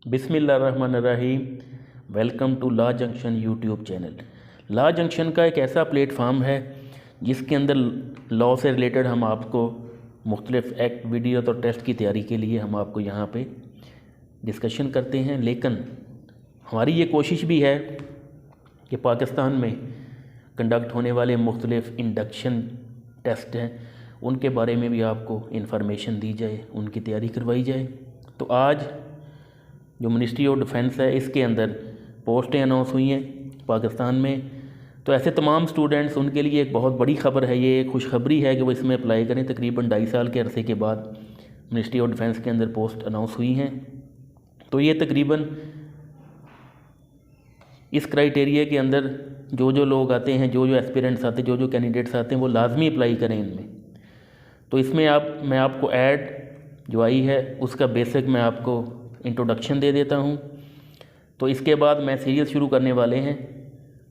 बिस्मिल्लाहिर्रहमानिर्रहीम। Welcome to law junction YouTube channel. Law junction का एक ऐसा प्लेटफार्म है जिसके अंदर लॉ से रिलेटेड हम आपको मुख्तलिफ़ एक्ट, वीडियो और टेस्ट की तैयारी के लिए हम आपको यहाँ पे डिस्कशन करते हैं। लेकिन हमारी ये कोशिश भी है कि पाकिस्तान में कंडक्ट होने वाले मुख्तलिफ़ इंडक्शन टेस्ट हैं उनके बारे में भी आपको इन्फॉर्मेशन दी जाए, उनकी तैयारी करवाई जाए। तो आज जो मिनिस्ट्री ऑफ डिफेंस है इसके अंदर पोस्टें अनाउंस हुई हैं पाकिस्तान में, तो ऐसे तमाम स्टूडेंट्स उनके लिए एक बहुत बड़ी ख़बर है, ये एक खुशखबरी है कि वो इसमें अप्लाई करें। तकरीबन 2.5 साल के अरसे के बाद मिनिस्ट्री ऑफ डिफेंस के अंदर पोस्ट अनाउंस हुई हैं। तो ये तकरीबन इस क्राइटेरिया के अंदर जो लोग आते हैं, जो एस्पिरेंट्स आते हैं, जो कैंडिडेट्स आते हैं, वो लाजमी अप्लाई करें इनमें। तो इसमें मैं आपको ऐड जो आई है उसका बेसिक मैं आपको इंट्रोडक्शन दे देता हूँ। तो इसके बाद मैं सीरीज़ शुरू करने वाले हैं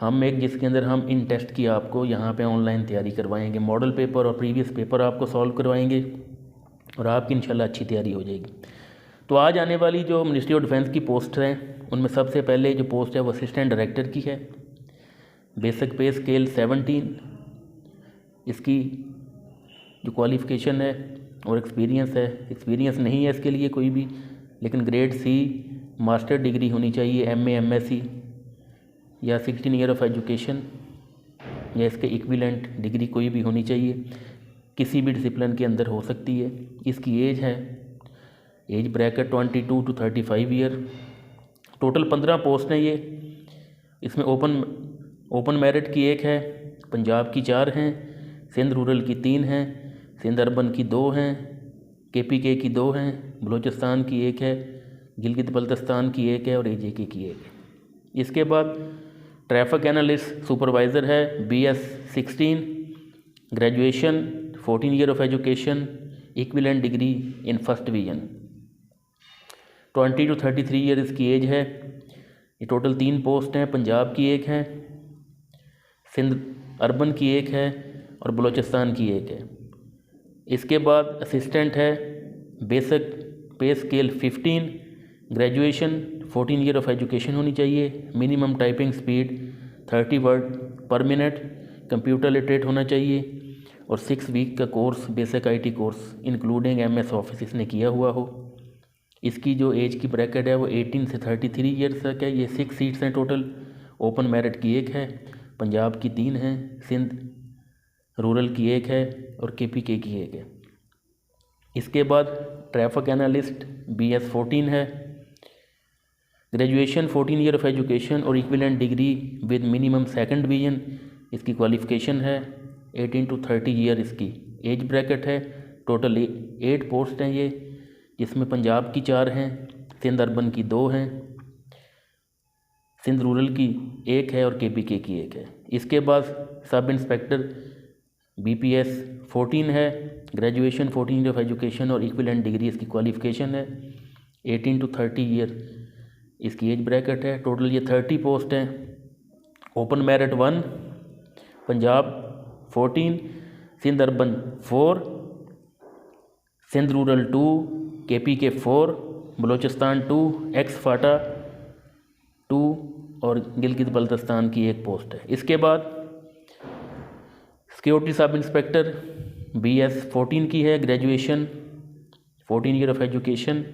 हम जिसके अंदर हम इन टेस्ट की आपको यहाँ पे ऑनलाइन तैयारी करवाएंगे। मॉडल पेपर और प्रीवियस पेपर आपको सॉल्व करवाएंगे और आपकी इंशाल्लाह अच्छी तैयारी हो जाएगी। तो आज आने वाली जो मिनिस्ट्री ऑफ डिफेंस की पोस्ट हैं उनमें सबसे पहले जो पोस्ट है वो असिस्टेंट डायरेक्टर की है। बेसिक पे स्केल 17, इसकी जो क्वालिफ़िकेशन है और एक्सपीरियंस है, एक्सपीरियंस नहीं है इसके लिए कोई भी, लेकिन ग्रेड सी मास्टर डिग्री होनी चाहिए, MA MSc या 16 ईयर ऑफ एजुकेशन या इसके इक्विवेलेंट डिग्री कोई भी होनी चाहिए, किसी भी डिसिप्लिन के अंदर हो सकती है। इसकी एज है, age bracket 22 to 35 year. Total 15 post हैं ये। इसमें ओपन मेरिट की एक है, पंजाब की 4 हैं, सिंध रूरल की 3 हैं, सिंध अर्बन की 2 हैं, KPK की 2 हैं, बलूचिस्तान की 1 है, गिलगित बल्तिस्तान की 1 है और AJK की 1 है। इसके बाद ट्रैफिक एनालिस्ट सुपरवाइज़र है, BS 16, graduation, 14 year of education, equivalent degree in first division, 20 to 33 year इसकी एज है। ये टोटल 3 पोस्ट हैं, पंजाब की 1 है, सिंध अर्बन की 1 है और बलूचिस्तान की 1 है। इसके बाद असिस्टेंट है, बेसिक पे scale 15, graduation, 14 year of education होनी चाहिए, मिनिमम टाइपिंग स्पीड 30 वर्ड पर मिनट, कंप्यूटर लिटरेट होना चाहिए और 6 वीक का course, basic IT course including MS office इसने किया हुआ हो। इसकी जो एज की ब्रैकेट है वो 18 से 33 ईयर्स तक है। ये 6 सीट्स हैं टोटल। ओपन मेरिट की 1 है, पंजाब की 3 हैं, सिंध रूरल की 1 है और KPK की 1 है। इसके बाद ट्रैफिक एनालिस्ट BS 14 है, ग्रेजुएशन, 14 ईयर ऑफ एजुकेशन और equivalent degree with minimum second division इसकी क्वालिफ़िकेशन है। 18 to 30 ईयर इसकी एज ब्रैकेट है। टोटल 8 पोस्ट हैं ये, जिसमें पंजाब की 4 हैं, सिंध अर्बन की 2 हैं, सिंध रूरल की 1 है और KPK की 1 है। इसके बाद सब इंस्पेक्टर BPS 14 है, ग्रेजुएशन, 14 ईयर ऑफ एजुकेशन और इक्विवेलेंट डिग्री इसकी क्वालिफ़िकेशन है। 18 to 30 ईयर इसकी एज ब्रैकेट है। टोटल ये 30 पोस्ट हैं। Open merit 1, Punjab 14, Sindh urban 4, Sindh rural 2, KPK 4, Balochistan 2, ex FATA 2 और गिलगित बल्तिस्तान की 1 पोस्ट है। इसके बाद सिक्योरिटी सब इंस्पेक्टर BS 14 की है, ग्रेजुएशन, 14 ईयर ऑफ एजुकेशन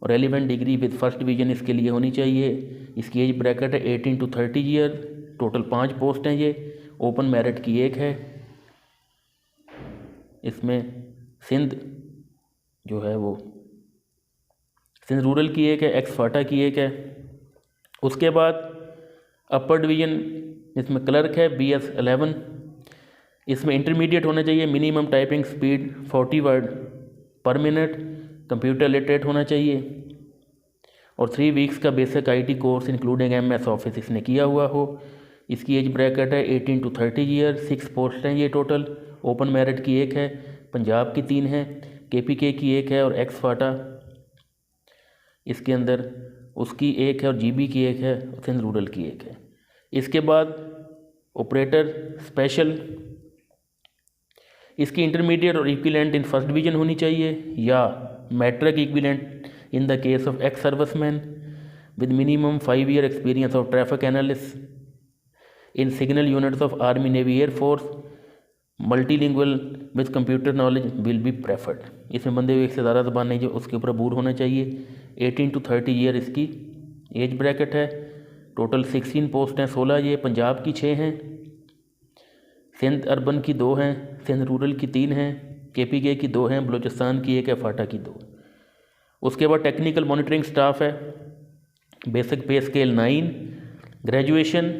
और relevant degree with first division इसके लिए होनी चाहिए। इसकी एज ब्रैकेट है 18 to 30 ईयर। टोटल 5 पोस्ट हैं ये। ओपन मेरिट की 1 है। इसमें सिंध जो है वो सिंध रूरल की 1 है, एक्स फाटा की 1 है। उसके बाद अपर डिवीज़न इसमें क्लर्क है, BS 11, इसमें इंटरमीडिएट होना चाहिए, मिनिमम टाइपिंग स्पीड 40 वर्ड पर मिनट, कंप्यूटर लिटरेट होना चाहिए और 3 वीक्स का basic IT course including MS office इसने किया हुआ हो। इसकी एज ब्रैकेट है 18 to 30 ईयर। 6 पोस्ट हैं ये टोटल। ओपन मेरिट की 1 है, पंजाब की 3 हैं, KPK की 1 है और एक्स फाटा इसके अंदर उसकी 1 है और GB की 1 है और सिंध रूरल की 1 है। इसके बाद ऑपरेटर स्पेशल, इसकी इंटरमीडिएट और इक्विवेलेंट इन फर्स्ट डिवीज़न होनी चाहिए या matric equivalent in the case of ex serviceman. with minimum 5 year experience of traffic analyst in signal units of Army, Navy, Air Force, multilingual with computer knowledge will be preferred। इसमें बंदे एक से ज़्यादा ज़बानें जो उसके ऊपर अबूर होना चाहिए। 18 to 30 ईयर इसकी एज ब्रैकेट है। टोटल 16 पोस्ट हैं, 16 ये पंजाब की 6 हैं, सिंध अर्बन की 2 हैं, सिंध रूरल की 3 हैं, KPK की 2 हैं, बलूचिस्तान की 1 है, फाटा की 2। उसके बाद टेक्निकल मॉनिटरिंग स्टाफ है, बेसिक पे scale 9, graduation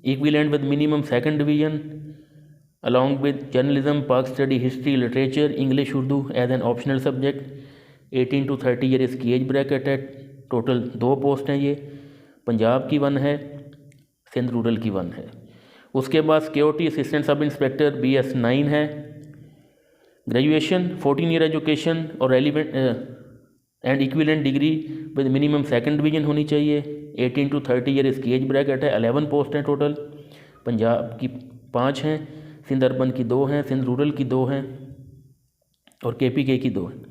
equivalent with minimum 2nd division along with journalism, Pak study, history, literature, English, Urdu as an optional subject। 18 to 30 year इसकी एज ब्रैकेट है। टोटल 2 पोस्ट हैं, ये पंजाब की 1 है, सिंध रूरल की 1 है। उसके बाद security assistant sub inspector BS 9 है। ग्रेजुएशन 14 ईयर एजुकेशन और relevant and equivalent degree with minimum 2nd division होनी चाहिए। 18 to 30 ईयर इसकी एज ब्रैकेट है। 11 पोस्ट हैं टोटल, पंजाब की 5 हैं, सिंध अर्बन की 2 हैं, सिंध रूरल की 2 हैं और KPK की 2 हैं।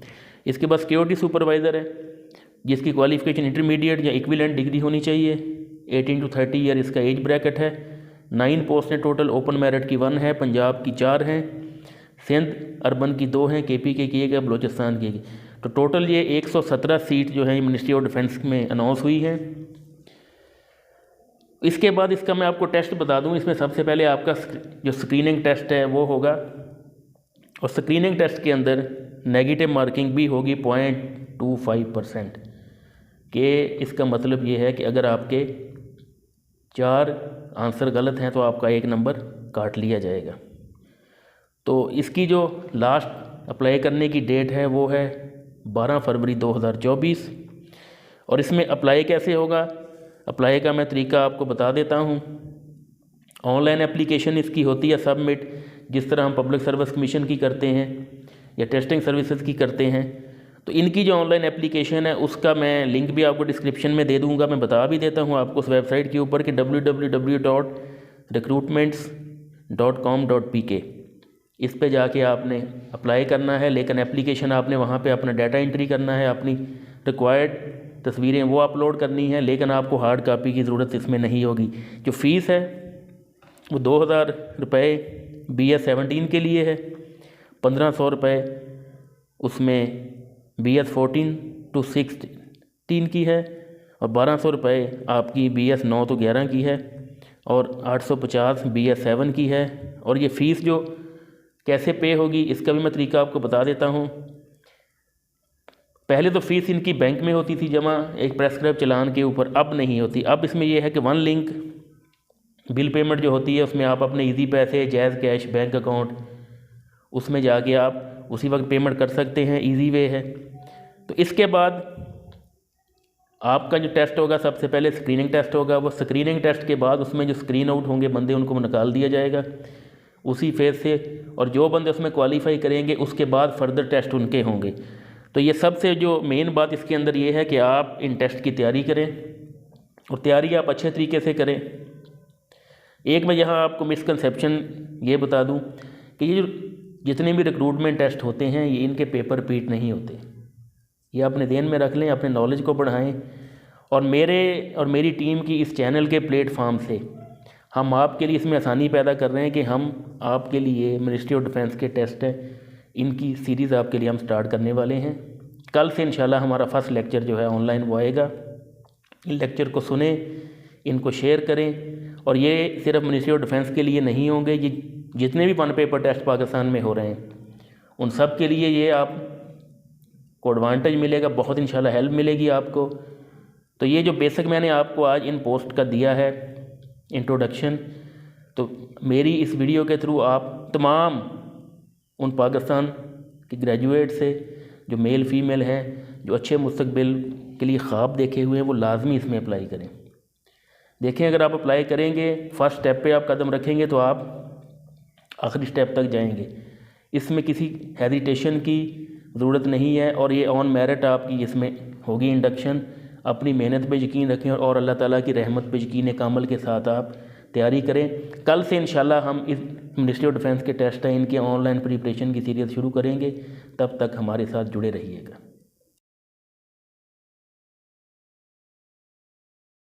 इसके बाद सिक्योरिटी सुपरवाइज़र है, जिसकी क्वालिफिकेशन इंटरमीडिएट या इक्विवेलेंट डिग्री होनी चाहिए। 18 to 30 ईयर इसका एज ब्रैकेट है। 9 पोस्ट हैं टोटल, ओपन मेरिट की 1 है, पंजाब की 4 हैं, सिंध अर्बन की 2 हैं, KPK की 1 है, बलूचिस्तान की 1। तो टोटल ये 117 सीट जो है मिनिस्ट्री ऑफ डिफेंस में अनाउंस हुई हैं। इसके बाद इसका मैं आपको टेस्ट बता दूं। इसमें सबसे पहले आपका जो स्क्रीनिंग टेस्ट है वो होगा, और स्क्रीनिंग टेस्ट के अंदर नेगेटिव मार्किंग भी होगी 0.25%। के इसका मतलब ये है कि अगर आपके 4 आंसर गलत हैं तो आपका 1 नंबर काट लिया जाएगा। तो इसकी जो लास्ट अप्लाई करने की डेट है वो है 12 फरवरी 2024। और इसमें अप्लाई कैसे होगा, अप्लाई का मैं तरीका आपको बता देता हूँ। ऑनलाइन एप्लीकेशन इसकी होती है सबमिट, जिस तरह हम पब्लिक सर्विस कमीशन की करते हैं या टेस्टिंग सर्विसेज की करते हैं। तो इनकी जो ऑनलाइन एप्लीकेशन है उसका मैं लिंक भी आपको डिस्क्रिप्शन में दे दूँगा। मैं बता भी देता हूँ आपको उस वेबसाइट के ऊपर कि www.recruitments.com.pk, इस पे जाके आपने अप्लाई करना है। लेकिन एप्लीकेशन आपने वहाँ पे अपना डाटा एंट्री करना है, अपनी रिक्वायर्ड तस्वीरें वो अपलोड करनी है, लेकिन आपको हार्ड कापी की ज़रूरत इसमें नहीं होगी। जो फ़ीस है वो 2000 रुपये BS 17 के लिए है, 1500 रुपये उसमें BS 14 to 16 की है, और 1200 रुपये आपकी BS 9 to 11 की है, और 850 BS 7 की है। और ये फ़ीस जो कैसे पे होगी इसका भी मैं तरीका आपको बता देता हूँ। पहले तो फ़ीस इनकी बैंक में होती थी जमा एक प्रेस्क्राइब चालान के ऊपर, अब नहीं होती। अब इसमें यह है कि 1 लिंक बिल पेमेंट जो होती है उसमें आप अपने इजी पैसे, जैज़ कैश, बैंक अकाउंट, उसमें जाके आप उसी वक्त पेमेंट कर सकते हैं, इजी वे है। तो इसके बाद आपका जो टेस्ट होगा, सबसे पहले स्क्रीनिंग टेस्ट होगा। वो स्क्रीनिंग टेस्ट के बाद उसमें जो स्क्रीन आउट होंगे बंदे उनको निकाल दिया जाएगा उसी फेज़ से, और जो बंदे उसमें क्वालिफाई करेंगे उसके बाद फर्दर टेस्ट उनके होंगे। तो ये सबसे जो मेन बात इसके अंदर ये है कि आप इन टेस्ट की तैयारी करें, और तैयारी आप अच्छे तरीके से करें। एक मैं यहाँ आपको मिसकंसेप्शन ये बता दूँ कि ये जो जितने भी रिक्रूटमेंट टेस्ट होते हैं ये इनके पेपर पीट नहीं होते। ये अपने ध्यान में रख लें, अपने नॉलेज को बढ़ाएं। और मेरे और मेरी टीम की इस चैनल के प्लेटफार्म से हम आपके लिए इसमें आसानी पैदा कर रहे हैं कि हम आपके लिए मिनिस्ट्री ऑफ डिफेंस के टेस्ट हैं, इनकी सीरीज़ आपके लिए हम स्टार्ट करने वाले हैं। कल से इंशाल्लाह हमारा फर्स्ट लेक्चर जो है ऑनलाइन वो आएगा। इन लेक्चर को सुने, इनको शेयर करें। और ये सिर्फ मिनिस्ट्री ऑफ डिफेंस के लिए नहीं होंगे, ये जितने भी 1 पेपर टेस्ट पाकिस्तान में हो रहे हैं उन सब के लिए ये आपको एडवांटेज मिलेगा, बहुत इंशाल्लाह हेल्प मिलेगी आपको। तो ये जो बेसिक मैंने आपको आज इन पोस्ट का दिया है इंट्रोडक्शन, तो मेरी इस वीडियो के थ्रू आप तमाम उन पाकिस्तान के ग्रेजुएट से जो मेल फीमेल हैं, जो अच्छे मुस्तकबिल के लिए ख्वाब देखे हुए हैं, वो लाजमी इसमें अप्लाई करें। देखें, अगर आप अप्लाई करेंगे, फर्स्ट स्टेप पे आप कदम रखेंगे तो आप आखिरी स्टेप तक जाएंगे। इसमें किसी हेजिटेशन की ज़रूरत नहीं है, और ये ऑन मेरिट आपकी इसमें होगी इंडक्शन। अपनी मेहनत पे यकीन रखें और अल्लाह ताला की रहमत पे यकीन कामल के साथ आप तैयारी करें। कल से इंशाल्लाह हम इस मिनिस्ट्री ऑफ डिफेंस के टेस्ट हैं इनके ऑनलाइन प्रिपरेशन की सीरीज़ शुरू करेंगे। तब तक हमारे साथ जुड़े रहिएगा।